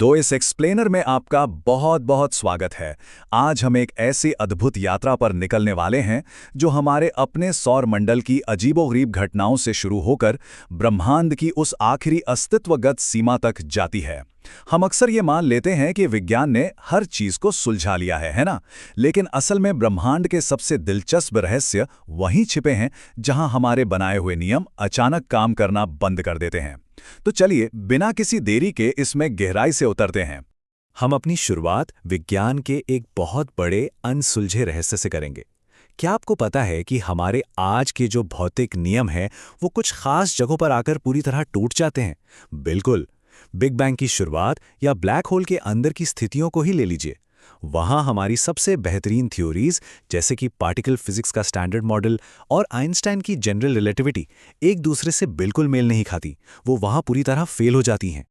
तो इस एक्सप्लेनर में आपका बहुत बहुत स्वागत है। आज हम एक ऐसी अद्भुत यात्रा पर निकलने वाले हैं जो हमारे अपने सौर मंडल की अजीबोगरीब घटनाओं से शुरू होकर ब्रह्मांड की उस आखिरी अस्तित्वगत सीमा तक जाती है। हम अक्सर ये मान लेते हैं कि विज्ञान ने हर चीज को सुलझा लिया है ना? लेकिन असल में ब्रह्मांड के सबसे दिलचस्प रहस्य वहीं छिपे हैं जहां हमारे बनाए हुए नियम अचानक काम करना बंद कर देते हैं। तो चलिए बिना किसी देरी के इसमें गहराई से उतरते हैं। हम अपनी शुरुआत विज्ञान के एक बहुत बड़े अनसुलझे रहस्य से करेंगे। क्या आपको पता है कि हमारे आज के जो भौतिक नियम हैं वो कुछ खास जगहों पर आकर पूरी तरह टूट जाते हैं? बिल्कुल। बिग बैंग की शुरुआत या ब्लैक होल के अंदर की स्थितियों को ही ले लीजिए। वहां हमारी सबसे बेहतरीन थ्योरीज जैसे कि पार्टिकल फिजिक्स का स्टैंडर्ड मॉडल और आइंस्टाइन की जनरल रिलेटिविटी एक दूसरे से बिल्कुल मेल नहीं खाती। वो वहां पूरी तरह फेल हो जाती हैं।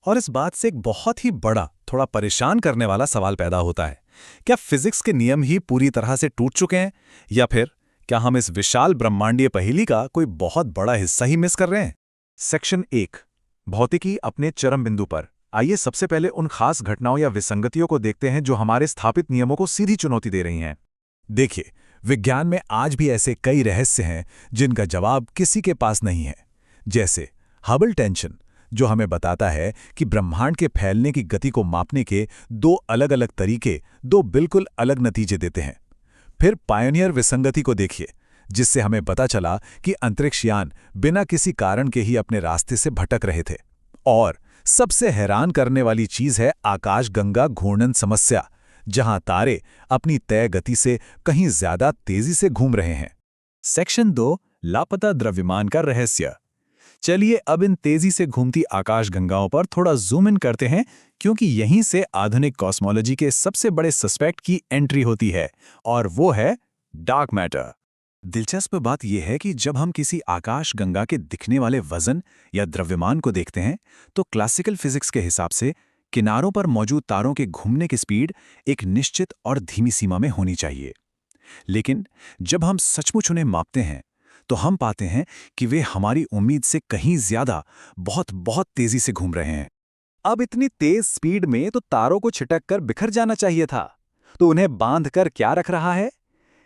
और इस बात से एक बहुत ही बड़ा, थोड़ा परेशान करने वाला सवाल पैदा होता है। क्या फिजिक्स के नियम ही पूरी तरह से टूट चुके हैं, या फिर क्या हम इस विशाल ब्रह्मांडीय पहेली का कोई बहुत बड़ा हिस्सा ही मिस कर रहे हैं? सेक्शन 1, भौतिकी अपने चरम बिंदु पर। आइए सबसे पहले उन खास घटनाओं या विसंगतियों को देखते हैं जो हमारे स्थापित नियमों को सीधी चुनौती दे रही हैं। देखिए, विज्ञान में आज भी ऐसे कई रहस्य हैं जिनका जवाब किसी के पास नहीं है। जैसे हबल टेंशन, जो हमें बताता है कि ब्रह्मांड के फैलने की गति को मापने के दो अलग-अलग तरीके दो बिल्कुल अलग नतीजे देते हैं। फिर पायोनियर विसंगति को देखिए, जिससे हमें पता चला कि अंतरिक्षयान बिना किसी कारण के ही अपने रास्ते से भटक रहे थे। और सबसे हैरान करने वाली चीज है आकाशगंगा घूर्णन समस्या, जहां तारे अपनी तय गति से कहीं ज्यादा तेजी से घूम रहे हैं। सेक्शन 2, लापता द्रव्यमान का रहस्य। चलिए अब इन तेजी से घूमती आकाशगंगाओं पर थोड़ा जूम इन करते हैं, क्योंकि यहीं से आधुनिक कॉस्मोलॉजी के सबसे बड़े सस्पेक्ट की एंट्री होती है, और वो है डार्क मैटर। दिलचस्प बात यह है कि जब हम किसी आकाशगंगा के दिखने वाले वजन या द्रव्यमान को देखते हैं, तो क्लासिकल फिजिक्स के हिसाब से किनारों पर मौजूद तारों के घूमने की स्पीड एक निश्चित और धीमी सीमा में होनी चाहिए। लेकिन जब हम सचमुच उन्हें मापते हैं, तो हम पाते हैं कि वे हमारी उम्मीद से कहीं ज्यादा बहुत बहुत तेजी से घूम रहे हैं। अब इतनी तेज स्पीड में तो तारों को छिटक कर बिखर जाना चाहिए था, तो उन्हें बांध कर क्या रख रहा है?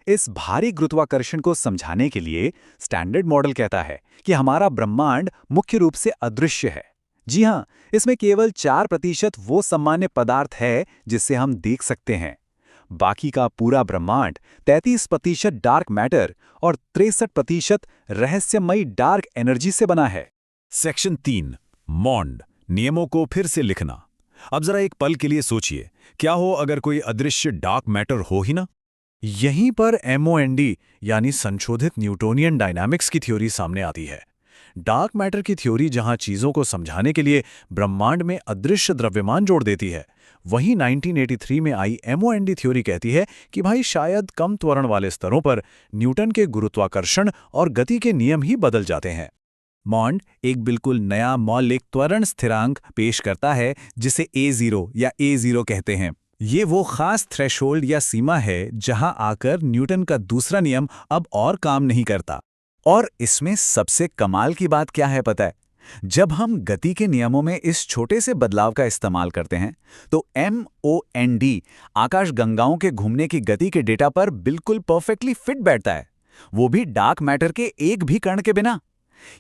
इस भारी गुरुत्वाकर्षण को समझाने के लिए स्टैंडर्ड मॉडल कहता है कि हमारा ब्रह्मांड मुख्य रूप से अदृश्य है। जी हां, इसमें केवल 4% वो सामान्य पदार्थ है जिसे हम देख सकते हैं। बाकी का पूरा ब्रह्मांड 33% डार्क मैटर और 63% रहस्यमयी डार्क एनर्जी से बना है। सेक्शन 3, मॉन्ड, नियमों को फिर से लिखना। अब जरा एक पल के लिए सोचिए, क्या हो अगर कोई अदृश्य डार्क मैटर हो ही ना? यहीं पर MOND यानी संशोधित न्यूटोनियन डायनामिक्स की थ्योरी सामने आती है। डार्क मैटर की थ्योरी जहां चीजों को समझाने के लिए ब्रह्मांड में अदृश्य द्रव्यमान जोड़ देती है, वहीं 1983 में आई MOND थ्योरी कहती है कि भाई शायद कम त्वरण वाले स्तरों पर न्यूटन के गुरुत्वाकर्षण और गति के नियम ही बदल जाते हैं। मॉन्ड एक बिल्कुल नया मौलिक त्वरण स्थिरांक पेश करता है जिसे A0 या A0 कहते हैं। ये वो खास थ्रेशोल्ड या सीमा है जहां आकर न्यूटन का दूसरा नियम अब और काम नहीं करता। और इसमें सबसे कमाल की बात क्या है पता है? जब हम गति के नियमों में इस छोटे से बदलाव का इस्तेमाल करते हैं, तो MOND आकाशगंगाओं के घूमने की गति के डेटा पर बिल्कुल परफेक्टली फिट बैठता है, वो भी डार्क मैटर के एक भी कण के बिना।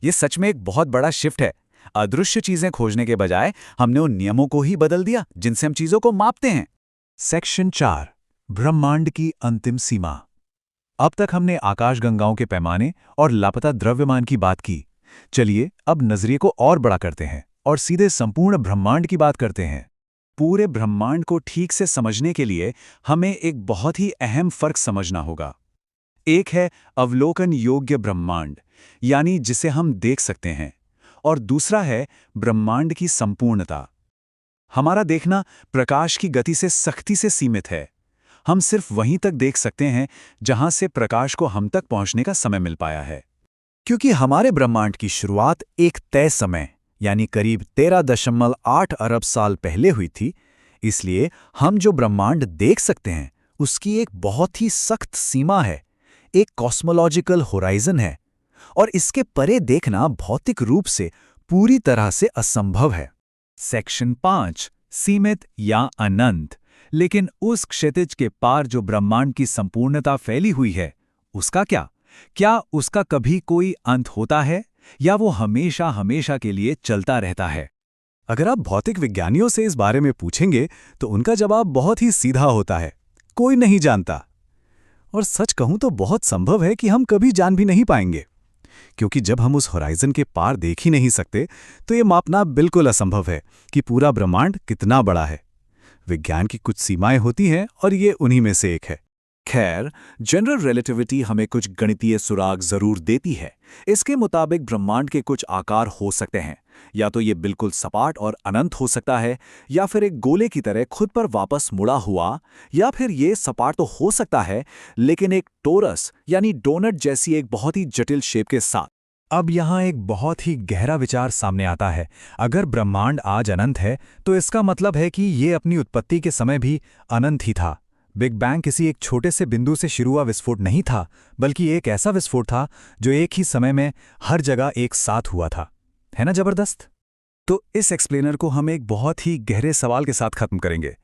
ये सच में एक बहुत बड़ा शिफ्ट है। अदृश्य चीजें खोजने के बजाय हमने उन नियमों को ही बदल दिया जिनसे हम चीजों को मापते हैं। सेक्शन 4, ब्रह्मांड की अंतिम सीमा। अब तक हमने आकाशगंगाओं के पैमाने और लापता द्रव्यमान की बात की। चलिए अब नजरिए को और बड़ा करते हैं और सीधे संपूर्ण ब्रह्मांड की बात करते हैं। पूरे ब्रह्मांड को ठीक से समझने के लिए हमें एक बहुत ही अहम फर्क समझना होगा। एक है अवलोकन योग्य ब्रह्मांड, यानी जिसे हम देख सकते हैं, और दूसरा है ब्रह्मांड की संपूर्णता। हमारा देखना प्रकाश की गति से सख्ती से सीमित है। हम सिर्फ वहीं तक देख सकते हैं जहां से प्रकाश को हम तक पहुंचने का समय मिल पाया है। क्योंकि हमारे ब्रह्मांड की शुरुआत एक तय समय यानी करीब 13.8 अरब साल पहले हुई थी, इसलिए हम जो ब्रह्मांड देख सकते हैं उसकी एक बहुत ही सख्त सीमा है, एक कॉस्मोलॉजिकल होराइजन है, और इसके परे देखना भौतिक रूप से पूरी तरह से असंभव है। सेक्शन 5, सीमित या अनंत, लेकिन उस क्षितिज के पार जो ब्रह्मांड की संपूर्णता फैली हुई है, उसका क्या? क्या उसका कभी कोई अंत होता है या वो हमेशा हमेशा के लिए चलता रहता है? अगर आप भौतिक विज्ञानियों से इस बारे में पूछेंगे तो उनका जवाब बहुत ही सीधा होता है, कोई नहीं जानता। और सच कहूं तो बहुत संभव है कि हम कभी जान भी नहीं पाएंगे, क्योंकि जब हम उस होराइजन के पार देख ही नहीं सकते तो ये मापना बिल्कुल असंभव है कि पूरा ब्रह्मांड कितना बड़ा है। विज्ञान की कुछ सीमाएं होती हैं और ये उन्हीं में से एक है। खैर, जनरल रिलेटिविटी हमें कुछ गणितीय सुराग जरूर देती है। इसके मुताबिक ब्रह्मांड के कुछ आकार हो सकते हैं, या तो ये बिल्कुल सपाट और अनंत हो सकता है, या फिर एक गोले की तरह खुद पर वापस मुड़ा हुआ, या फिर ये सपाट तो हो सकता है लेकिन एक टोरस यानी डोनट जैसी एक बहुत ही जटिल शेप के साथ। अब यहाँ एक बहुत ही गहरा विचार सामने आता है। अगर ब्रह्मांड आज अनंत है तो इसका मतलब है कि ये अपनी उत्पत्ति के समय भी अनंत ही था। बिग बैंग किसी एक छोटे से बिंदु से शुरू हुआ विस्फोट नहीं था, बल्कि एक ऐसा विस्फोट था जो एक ही समय में हर जगह एक साथ हुआ था। है ना जबरदस्त? तो इस एक्सप्लेनर को हम एक बहुत ही गहरे सवाल के साथ खत्म करेंगे।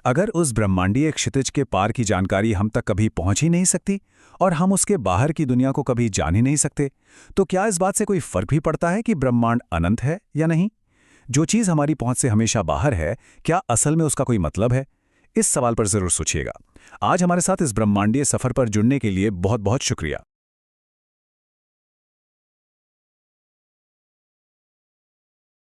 अगर उस ब्रह्मांडीय क्षितिज के पार की जानकारी हम तक कभी पहुंच ही नहीं सकती और हम उसके बाहर की दुनिया को कभी जान ही नहीं सकते, तो क्या इस बात से कोई फर्क भी पड़ता है कि ब्रह्मांड अनंत है या नहीं? जो चीज़ हमारी पहुंच से हमेशा बाहर है, क्या असल में उसका कोई मतलब है? इस सवाल पर जरूर सोचिएगा। आज हमारे साथ इस ब्रह्मांडीय सफर पर जुड़ने के लिए बहुत बहुत शुक्रिया।